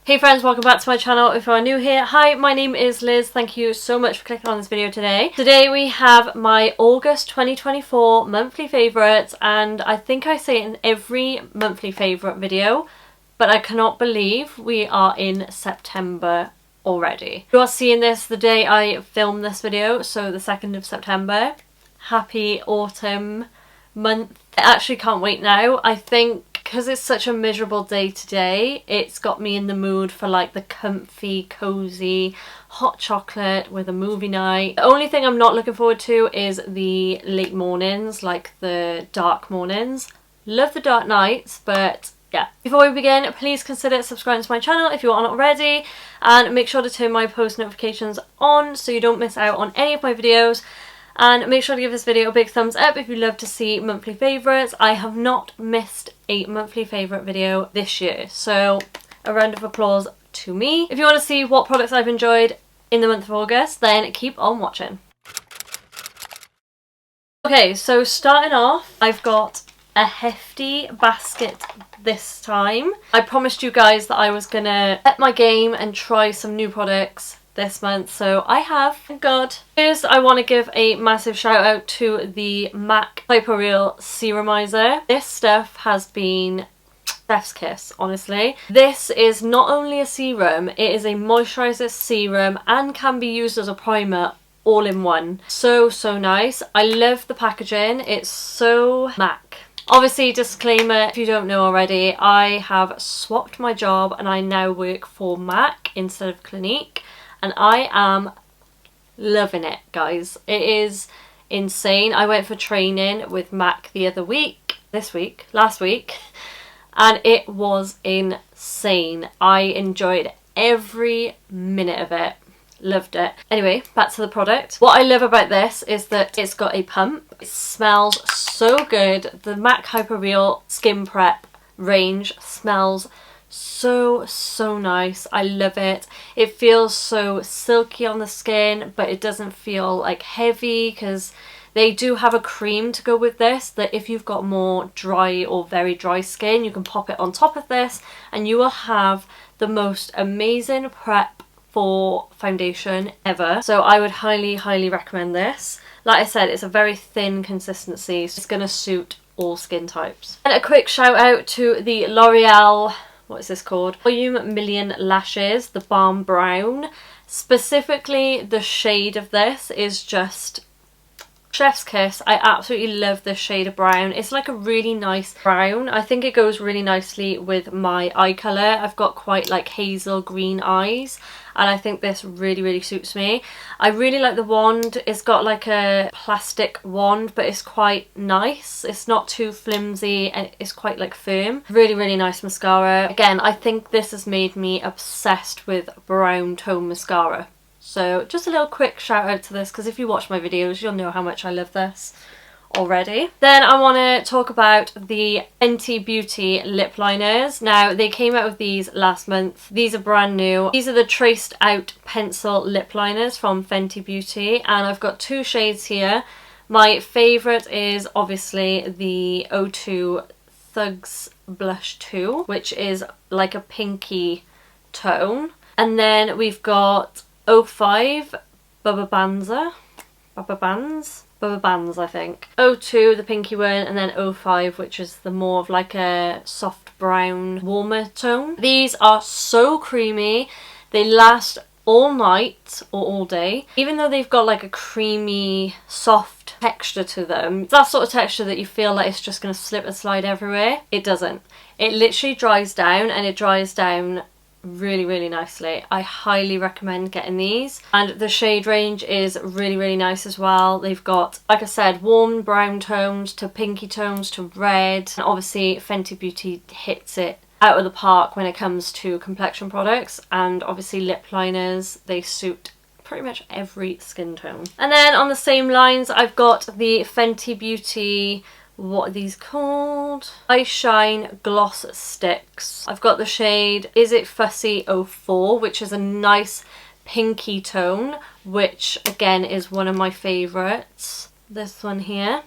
Hey friends, welcome back to my channel. If you are new here, hi, my name is Liz. Thank you so much for clicking on this video today. Today we have my August 2024 monthly favourites, and I think I say it in every monthly favourite video, but I cannot believe we are in September already. You are seeing this the day I filmed this video, so the 2nd of September. Happy autumn month. I actually can't wait now. I think because it's such a miserable day today, it's got me in the mood for like the comfy, cozy, hot chocolate with a movie night. The only thing I'm not looking forward to is the late mornings, like the dark mornings. Love the dark nights, but yeah. Before we begin, please consider subscribing to my channel if you are not already, and make sure to turn my post notifications on so you don't miss out on any of my videos. And make sure to give this video a big thumbs up if you love to see monthly favourites. I have not missed a monthly favourite video this year, so a round of applause to me. If you want to see what products I've enjoyed in the month of August, then keep on watching. Okay, so starting off, I've got a hefty basket this time. I promised you guys that I was gonna up my game and try some new products this month, so I have, thank God. First, I want to give a massive shout out to the MAC Hyperreal Serumizer. This stuff has been chef's kiss, honestly. This is not only a serum, it is a moisturiser serum and can be used as a primer all in one. So nice. I love the packaging. It's so MAC. Obviously, disclaimer, if you don't know already, I have swapped my job and I now work for MAC instead of Clinique. And I am loving it, guys. It is insane. I went for training with MAC last week, and it was insane. I enjoyed every minute of it. Loved it. Anyway, back to the product. What I love about this is that it's got a pump. It smells so good. The MAC Hyperreal Skin Prep range smells so nice. I love it. It feels so silky on the skin, but it doesn't feel like heavy, because they do have a cream to go with this that if you've got more dry or very dry skin, you can pop it on top of this and you will have the most amazing prep for foundation ever. So I would highly recommend this. Like I said, it's a very thin consistency, so it's going to suit all skin types. And a quick shout out to the L'Oreal, what is this called? Volume Million Lashes, the Balm Brown. Specifically, the shade of this is just chef's kiss. I absolutely love this shade of brown. It's like a really nice brown. I think it goes really nicely with my eye colour. I've got quite like hazel green eyes, and I think this really suits me. I really like the wand. It's got like a plastic wand, but it's quite nice. It's not too flimsy and it's quite like firm. Really nice mascara. Again, I think this has made me obsessed with brown tone mascara. So just a little quick shout out to this, because if you watch my videos you'll know how much I love this already. Then I want to talk about the Fenty Beauty lip liners. Now, they came out with these last month. These are brand new. These are the traced out pencil lip liners from Fenty Beauty, and I've got two shades here. My favourite is obviously the O2 Thugs Blush 2, which is like a pinky tone. And then we've got O5 Bubba Bands, I think. O2, the pinky one, and then O5, which is the more of like a soft brown, warmer tone. These are so creamy. They last all night or all day. Even though they've got like a creamy, soft texture to them, it's that sort of texture that you feel like it's just going to slip and slide everywhere. It doesn't. It literally dries down, and it dries down really nicely. I highly recommend getting these, and the shade range is really nice as well. They've got, like I said, warm brown tones to pinky tones to red, and obviously Fenty Beauty hits it out of the park when it comes to complexion products, and obviously lip liners, they suit pretty much every skin tone. And then on the same lines, I've got the Fenty Beauty, what are these called? Eye Shine Gloss Sticks. I've got the shade Is It Fussy 04, which is a nice pinky tone, which again is one of my favourites. This one here.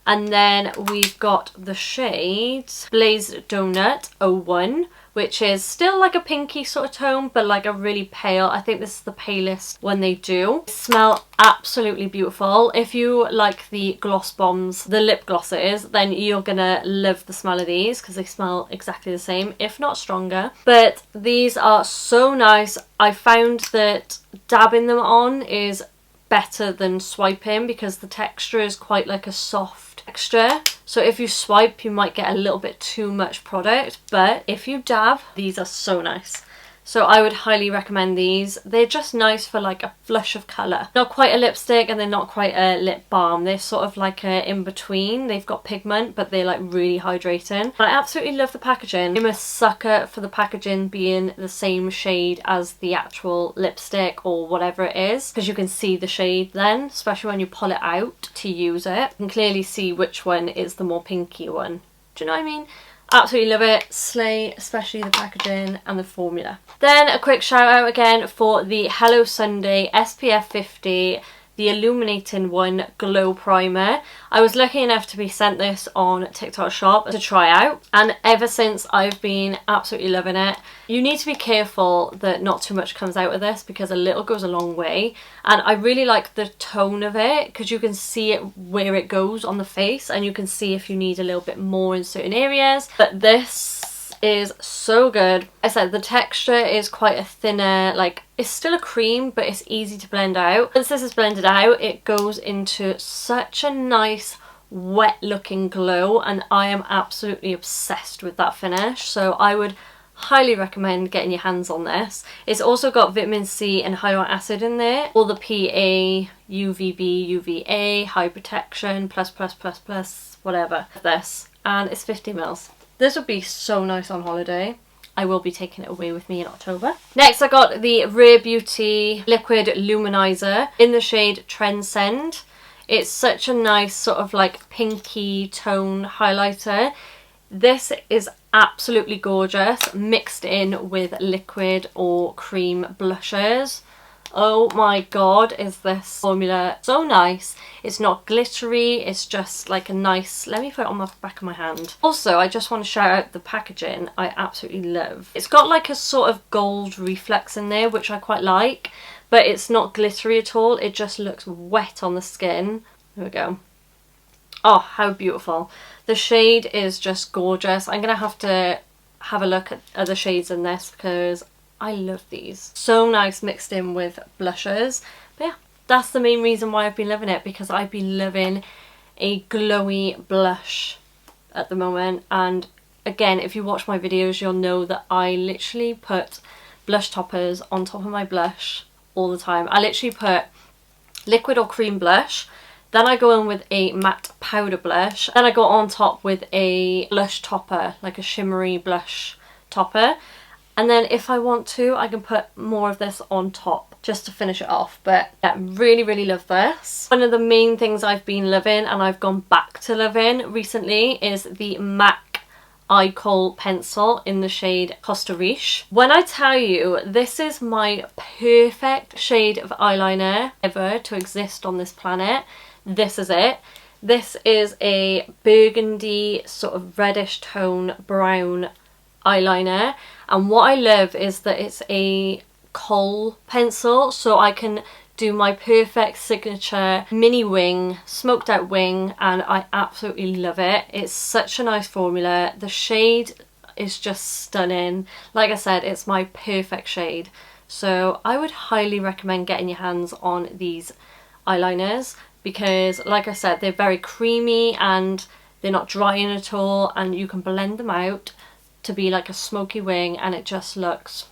And then we've got the shade Blazed Donut 01, which is still like a pinky sort of tone, but like a really pale. I think this is the palest one they do. They smell absolutely beautiful. If you like the gloss bombs, the lip glosses, then you're gonna love the smell of these because they smell exactly the same, if not stronger. But these are so nice. I found that dabbing them on is better than swiping because the texture is quite like a soft texture. So if you swipe, you might get a little bit too much product, but if you dab, these are so nice. So I would highly recommend these. They're just nice for like a flush of colour. Not quite a lipstick and they're not quite a lip balm. They're sort of like a in between. They've got pigment, but they're like really hydrating. I absolutely love the packaging. I'm a sucker for the packaging being the same shade as the actual lipstick or whatever it is, because you can see the shade then, especially when you pull it out to use it. You can clearly see which one is the more pinky one. Do you know what I mean? Absolutely love it. Slay, especially the packaging and the formula. Then a quick shout out again for the Hello Sunday SPF 50, the Illuminating One Glow Primer. I was lucky enough to be sent this on TikTok Shop to try out, and ever since I've been absolutely loving it. You need to be careful that not too much comes out of this because a little goes a long way, and I really like the tone of it because you can see it where it goes on the face and you can see if you need a little bit more in certain areas. But this is so good. I said the texture is quite a thinner, like it's still a cream but it's easy to blend out. Once this is blended out, it goes into such a nice wet looking glow, and I am absolutely obsessed with that finish. So I would highly recommend getting your hands on this. It's also got vitamin C and hyaluronic acid in there, all the PA, UVB, UVA, high protection, plus, whatever. This, and it's 50 mils. This would be so nice on holiday. I will be taking it away with me in October. Next I got the Rare Beauty Liquid Luminizer in the shade Transcend. It's such a nice sort of like pinky tone highlighter. This is absolutely gorgeous, mixed in with liquid or cream blushes. Oh my god, is this formula so nice. It's not glittery, it's just like a nice, let me put it on the back of my hand. Also, I just want to shout out the packaging. I absolutely love. It's got like a sort of gold reflex in there, which I quite like, but it's not glittery at all. It just looks wet on the skin. There we go. Oh, how beautiful. The shade is just gorgeous. I'm going to have a look at other shades in this because I love these. So nice mixed in with blushes. But yeah, that's the main reason why I've been loving it, because I've been loving a glowy blush at the moment. And again, if you watch my videos, you'll know that I literally put blush toppers on top of my blush all the time. I literally put liquid or cream blush, then I go in with a matte powder blush, then I go on top with a blush topper, like a shimmery blush topper. And then if I want to, I can put more of this on top just to finish it off. But yeah, really, really love this. One of the main things I've been loving and I've gone back to loving recently is the MAC Eye Kohl pencil in the shade Costa Riche. When I tell you, this is my perfect shade of eyeliner ever to exist on this planet. This is it. This is a burgundy sort of reddish tone brown eyeliner, and what I love is that it's a Kohl pencil, so I can do my perfect signature mini wing, smoked out wing, and I absolutely love it. It's such a nice formula. The shade is just stunning. Like I said, it's my perfect shade, so I would highly recommend getting your hands on these eyeliners because, like I said, they're very creamy and they're not drying at all, and you can blend them out to be like a smoky wing and it just looks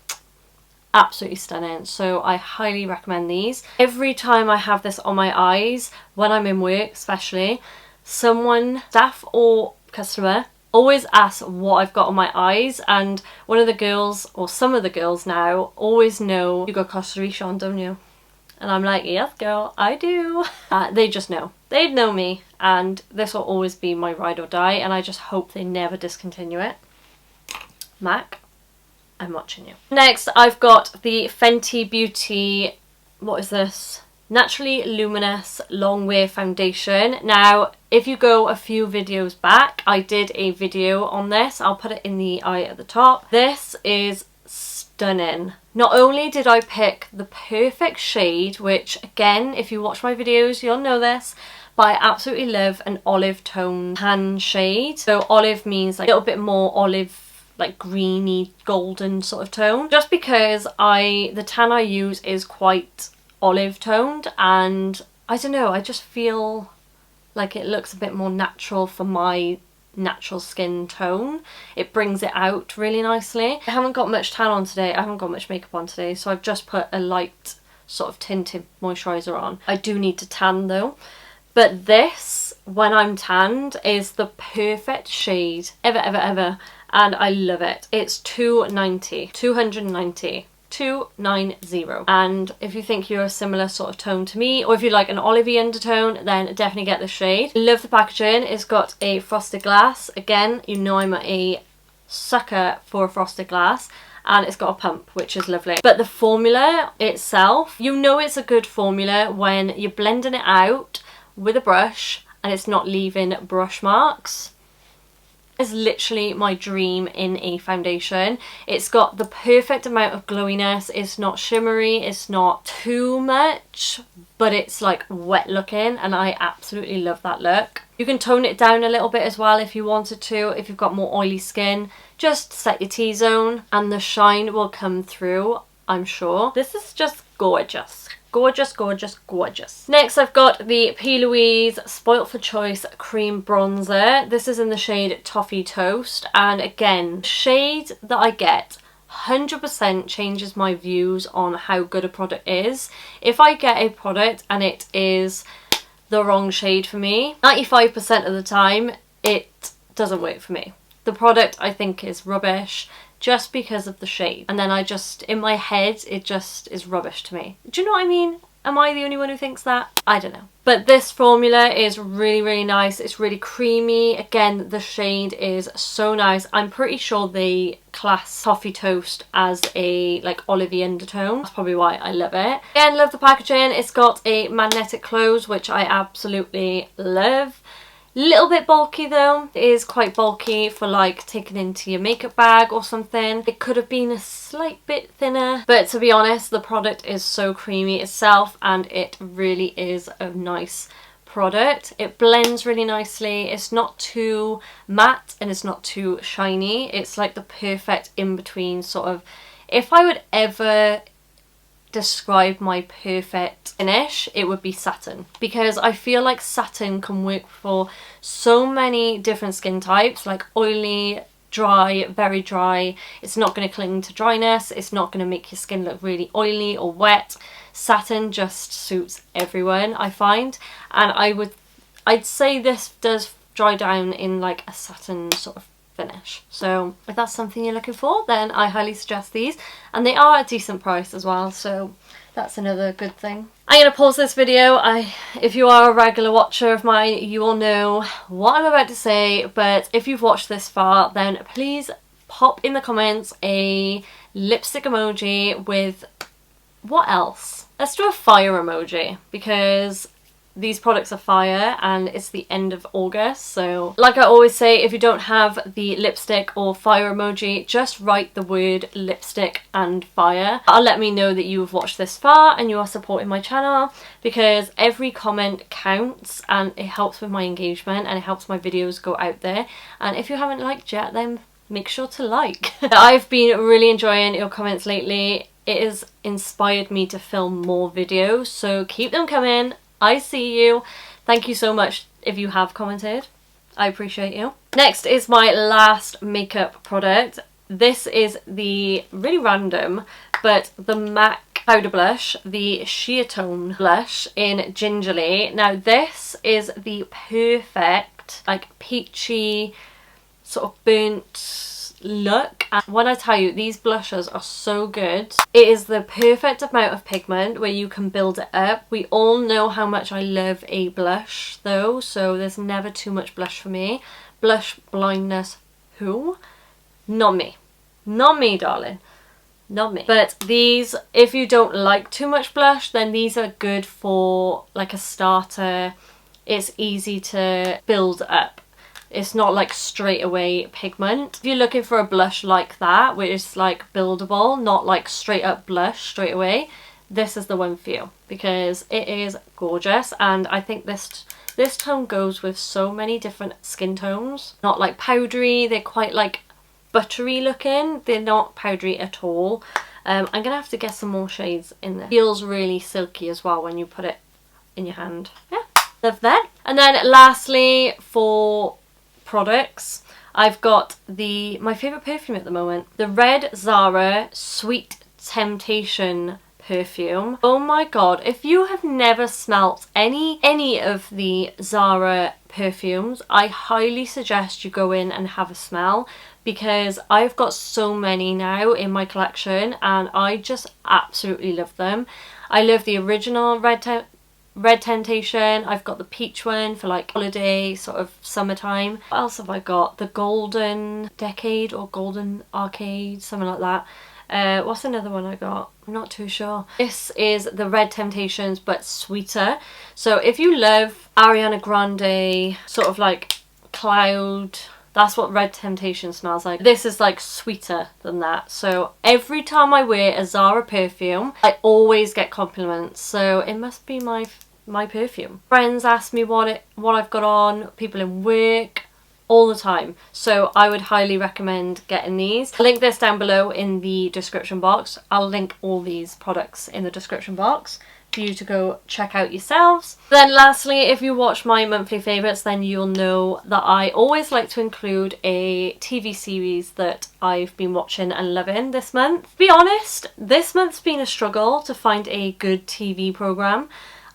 absolutely stunning. So I highly recommend these. Every time I have this on my eyes, when I'm in work especially, someone, staff or customer, always asks what I've got on my eyes, and one of the girls, or some of the girls now, always know, you got Costa Riche on, don't you? And I'm like, yes girl, I do. They just know. They'd know me, and this will always be my ride or die, and I just hope they never discontinue it. MAC, I'm watching you. Next, I've got the Fenty Beauty, what is this? Naturally Luminous Long Wear Foundation. Now, if you go a few videos back, I did a video on this. I'll put it in the eye at the top. This is stunning. Not only did I pick the perfect shade, which again, if you watch my videos, you'll know this, but I absolutely love an olive tone tan shade. So olive means like a little bit more olive, like greeny, golden sort of tone. Just because the tan I use is quite olive toned, and I don't know, I just feel like it looks a bit more natural for my natural skin tone. It brings it out really nicely. I haven't got much tan on today, I haven't got much makeup on today, so I've just put a light sort of tinted moisturiser on. I do need to tan though. But this, when I'm tanned, is the perfect shade ever, ever, ever, and I love it. It's $290, $290, and if you think you're a similar sort of tone to me, or if you like an olivey undertone, then definitely get the shade. Love the packaging. It's got a frosted glass. Again, you know I'm a sucker for a frosted glass, and it's got a pump, which is lovely. But the formula itself, you know it's a good formula when you're blending it out with a brush and it's not leaving brush marks. Is literally my dream in a foundation. It's got the perfect amount of glowiness. It's not shimmery, it's not too much, but it's like wet looking, and I absolutely love that look. You can tone it down a little bit as well if you wanted to, if you've got more oily skin. Just set your T-zone and the shine will come through, I'm sure. This is just gorgeous. Gorgeous, gorgeous, gorgeous. Next I've got the P. Louise Spoilt for Choice Cream Bronzer. This is in the shade Toffee Toast, and again, the shade that I get 100% changes my views on how good a product is. If I get a product and it is the wrong shade for me, 95% of the time it doesn't work for me. The product I think is rubbish just because of the shade, and then I just, in my head, it just is rubbish to me. Do you know what I mean? Am I the only one who thinks that? I don't know. But this formula is really, really nice. It's really creamy. Again, the shade is so nice. I'm pretty sure they class Toffee Toast as a like olivey undertone. That's probably why I love it. Again, love the packaging. It's got a magnetic close, which I absolutely love. Little bit bulky though. It is quite bulky for like taking into your makeup bag or something. It could have been a slight bit thinner, but to be honest, the product is so creamy itself, and it really is a nice product. It blends really nicely. It's not too matte and it's not too shiny. It's like the perfect in-between sort of. If I would ever describe my perfect finish, it would be satin, because I feel like satin can work for so many different skin types, like oily, dry, very dry. It's not going to cling to dryness, it's not going to make your skin look really oily or wet. Satin just suits everyone, I find, and I'd say this does dry down in like a satin sort of finish. So if that's something you're looking for, then I highly suggest these, and they are a decent price as well, so that's another good thing. I'm going to pause this video. If you are a regular watcher of mine, you will know what I'm about to say, but if you've watched this far, then please pop in the comments a lipstick emoji with what else? Let's do a fire emoji, because these products are fire and it's the end of August, so like I always say, if you don't have the lipstick or fire emoji, just write the word lipstick and fire. That'll let me know that you have watched this far and you are supporting my channel, because every comment counts and it helps with my engagement and it helps my videos go out there. And if you haven't liked yet, then make sure to like. I've been really enjoying your comments lately. It has inspired me to film more videos, so keep them coming. I see you. Thank you so much if you have commented. I appreciate you. Next is my last makeup product. This is the really random, but the MAC powder blush, the Sheer Tone blush in Gingerly. Now this is the perfect like peachy sort of burnt look, and when I tell you, these blushes are so good. It is the perfect amount of pigment where you can build it up. We all know how much I love a blush though, so there's never too much blush for me. Blush blindness, who? Not me. Not me, darling. not me. But these, if you don't like too much blush, then these are good for like a starter. It's easy to build up. It's not like straight away pigment. If you're looking for a blush like that, which is like buildable, not like straight up blush straight away, this is the one for you because it is gorgeous. And I think this tone goes with so many different skin tones. Not like powdery, they're quite like buttery looking. They're not powdery at all. I'm gonna have to get some more shades in there. Feels really silky as well when you put it in your hand. Yeah, love that. And then lastly, for products, I've got my favourite perfume at the moment, the Red Zara Sweet Temptation perfume. Oh my god, if you have never smelt any of the Zara perfumes, I highly suggest you go in and have a smell, because I've got so many now in my collection and I just absolutely love them. I love the original Red Temptation. I've got the peach one for like holiday, sort of summertime. What else have I got? The Golden Decade or Golden Arcade, something like that. What's another one I got? I'm not too sure. This is the Red Temptations but sweeter. So if you love Ariana Grande, sort of like cloud, that's what Red Temptation smells like. This is like sweeter than that. So every time I wear a Zara perfume, I always get compliments. So it must be my perfume. Friends ask me what I've got on, people in work, all the time. So I would highly recommend getting these. I'll link this down below in the description box. I'll link all these products in the description box for you to go check out yourselves. Then lastly, if you watch my monthly favourites, then you'll know that I always like to include a TV series that I've been watching and loving this month. To be honest, this month's been a struggle to find a good TV programme.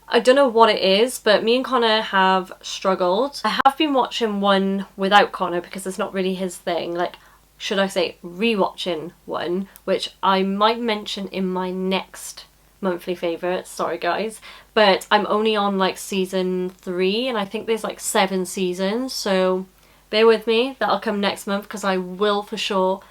I don't know what it is, but me and Connor have struggled. I have been watching one without Connor because it's not really his thing. Like, should I say rewatching one, which I might mention in my next monthly favourites, sorry guys. But I'm only on like season 3 and I think there's like 7 seasons, so bear with me. That'll come next month because I will for sure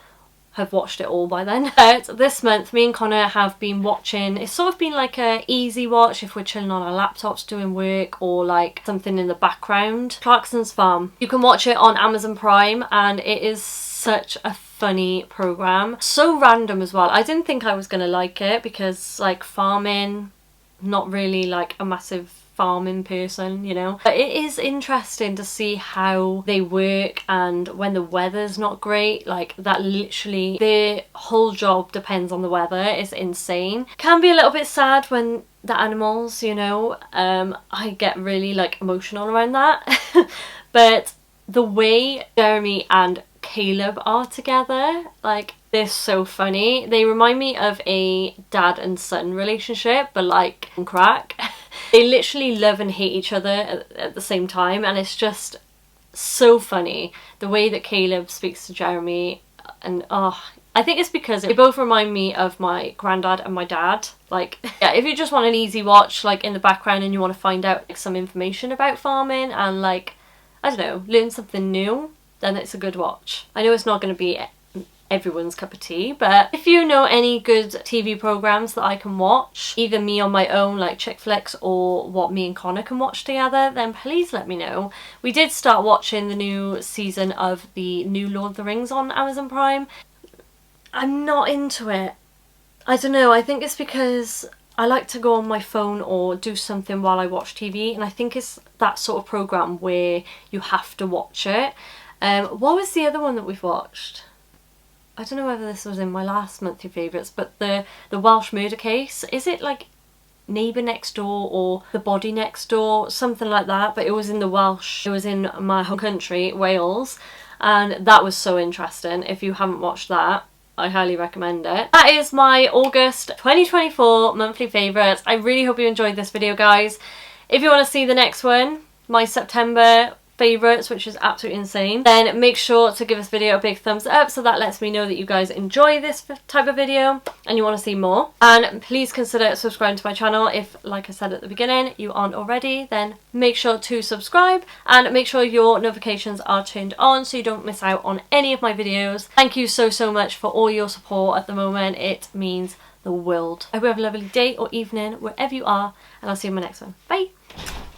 have watched it all by then. But this month me and Connor have been watching, it's sort of been like a easy watch if we're chilling on our laptops doing work or like something in the background. Clarkson's Farm. You can watch it on Amazon Prime and it is such a funny programme. So random as well. I didn't think I was gonna like it because like farming, not really like a massive farming person, you know. But it is interesting to see how they work, and when the weather's not great, like that, literally their whole job depends on the weather. It's insane. Can be a little bit sad when the animals, you know, I get really like emotional around that. But the way Jeremy and Caleb are together, like, they're so funny. They remind me of a dad and son relationship, but like on crack. They literally love and hate each other at the same time, and it's just so funny the way that Caleb speaks to Jeremy. And I think it's because they both remind me of my granddad and my dad. Like, yeah, if you just want an easy watch like in the background and you want to find out like, some information about farming and like, I don't know, learn something new, then it's a good watch. I know it's not going to be everyone's cup of tea, but if you know any good TV programs that I can watch, either me on my own like chick flicks or what me and Connor can watch together, then please let me know. We did start watching the new season of the new Lord of the Rings on Amazon Prime. I'm not into it. I don't know, I think it's because I like to go on my phone or do something while I watch TV, and I think it's that sort of program where you have to watch it. What was the other one that we've watched? I don't know whether this was in my last monthly favourites, but the Welsh murder case. Is it like Neighbour Next Door or The Body Next Door? Something like that, but it was in the Welsh. It was in my home country, Wales, and that was so interesting. If you haven't watched that, I highly recommend it. That is my August 2024 monthly favourites. I really hope you enjoyed this video, guys. If you want to see the next one, my September favourites, which is absolutely insane, then make sure to give this video a big thumbs up, so that lets me know that you guys enjoy this type of video and you want to see more. And please consider subscribing to my channel if, like I said at the beginning, you aren't already. Then make sure to subscribe and make sure your notifications are turned on so you don't miss out on any of my videos. Thank you so much for all your support at the moment. It means the world. I hope you have a lovely day or evening wherever you are, and I'll see you in my next one. Bye!